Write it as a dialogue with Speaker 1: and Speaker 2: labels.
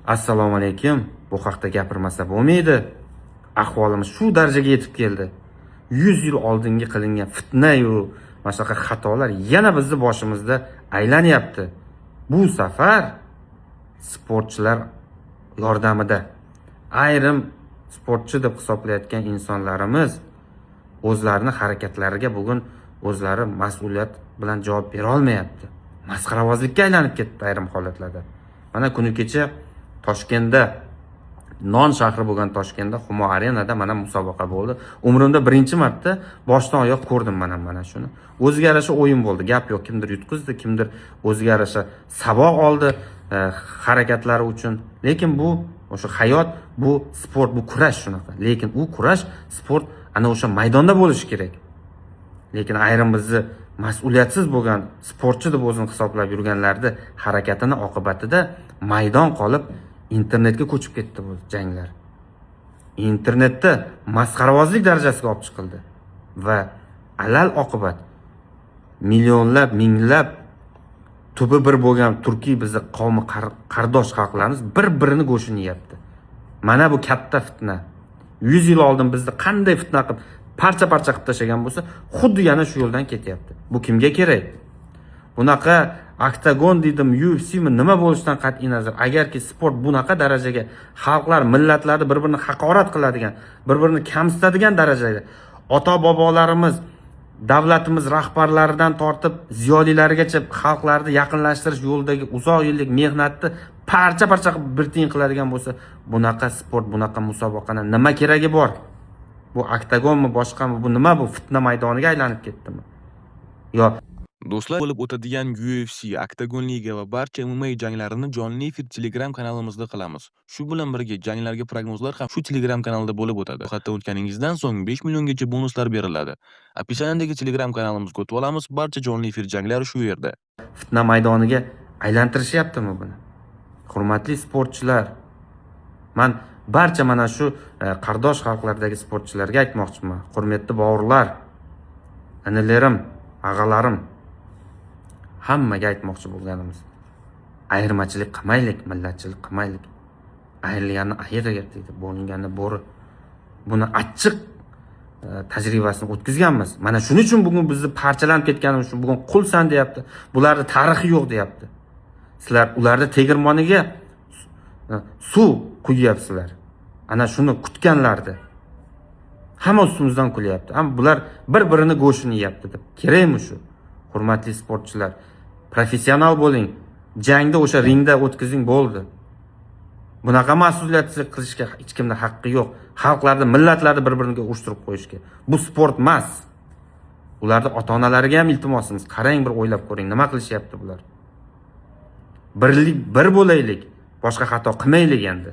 Speaker 1: Assalomu alaykum. Bu haqda gapirmasa bo'lmaydi. Ahvolimiz shu darajaga yetib keldi. 100 yil oldingi qilingan fitna-yu mana shunaqa xatolar yana bizni boshimizda aylanyapti. Bu safar sportchilar yordamida ayrim sportchi deb hisoblayotgan insonlarimiz o'zlarining harakatlariga bugun o'zlari mas'uliyat bilan javob bera olmayapti. Masxarabozlikka aylanib ketdi ayrim holatlarda. Mana kuni kecha Toshkentda, non shahri bo'lgan Toshkentda Humo Arenada mana musobaqa bo'ldi. Umrimda birinchi marta boshdan oyoq ko'rdim mana shuni. O'ziga yarasha o'yin bo'ldi. Gap yo'q, kimdir yutqizdi, kimdir o'ziga yarasha saboq oldi harakatlari uchun. Lekin bu o'sha hayot, bu sport, bu kurash shunaqa. Lekin u kurash, sport ana o'sha maydonda bo'lishi kerak. Lekin ayrim bizni mas'uliyatsiz bo'lgan sportchi deb o'zini hisoblab yurganlarni harakatini oqibatida maydon qolib internetga ko'chib ketdi bu janglar. Internetda masxarabozlik darajasiga olib chiqildi va alal oqibat millionlab, minglab tubi bir bo'lgan turkiy bizni qavmi qardosh xalqlarimiz bir-birini go'shini yeyapti. Mana bu katta fitna. 100 yil oldin bizni qanday fitna qilib parcha-parcha qilib tashagan bo'lsa, xuddi yana shu yo'ldan ketyapti. Bu kimga kerak? Bunaqa oktagon dedim, UFC'mi nima bo'lishidan qat'iy nazar, agarki sport bunaqa darajaga xalqlar, millatlarni bir-birini haqorat qiladigan, bir-birini kamsitadigan darajada ota-bobolarimiz, davlatimiz rahbarlaridan tortib ziyolilarigacha xalqlarni yaqinlashtirish yo'lidagi uzoq yillik mehnatni parcha-parcha qilib bir tiyin qiladigan bo'lsa, bunaqa sport, bunaqa musobaqani nima keragi bor? Bu oktagonmi, boshqami, bu nima, bu fitna maydoniga aylanib ketdimi? Yo
Speaker 2: Do'stlar, bo'lib o'tadigan UFC, Oktagon Liga va barcha MMA janglarini jonli efir Telegram kanalimizda qilamiz. Shu bilan birga janglarga prognozlar ham shu Telegram kanalida bo'lib o'tadi. Hatto o'tganingizdan so'ng 5 milliongacha bonuslar beriladi. Описаниедagi Telegram kanalimizga o'tib olamiz. Barcha jonli efir janglari shu yerda.
Speaker 1: Fitna maydoniga aylantirishyaptimi buni? Hurmatli sportchilar, men barcha mana shu qardosh xalqlardagi sportchilarga aytmoqchiman. Hurmatli bovurlar, anilarim, ag'alarim, hammaga aytmoqchi bo'lganimiz, ayirmachilik qilmaylik, millatchilik qilmaylik. Ayrilganni ayiraga deydi, bo'linganni bo'ri. Buni achchiq tajribasini o'tkazganmiz. Mana shuning uchun bugun bizni parchalanib ketganimiz uchun bugun qulsan deyapti. Bularda tarixi yo'q deyapti. Sizlar ularni tegirmoniga suv quyyapsizlar. Ana shuni kutganlardi. Hamma ustimizdan kulyapti. Ammo bular bir-birini go'shini yeyapti deb. Kerakmi shu? Hurmatli sportchilar, professional bo'ling. Jangda o'sha ringda o'tkazing bo'ldi. Bunaqa mas'uliyatsizlik qilishga hech kimning haqqi yo'q. Xalqlarni, millatlarni bir-biriga urushtirib qo'yishga. Bu sport emas. Ularning ota-onalariga ham iltimosimiz, qarang, bir o'ylab ko'ring, nima qilishyapti bular. Bir bo'laylik, boshqa xato qilmaylik endi.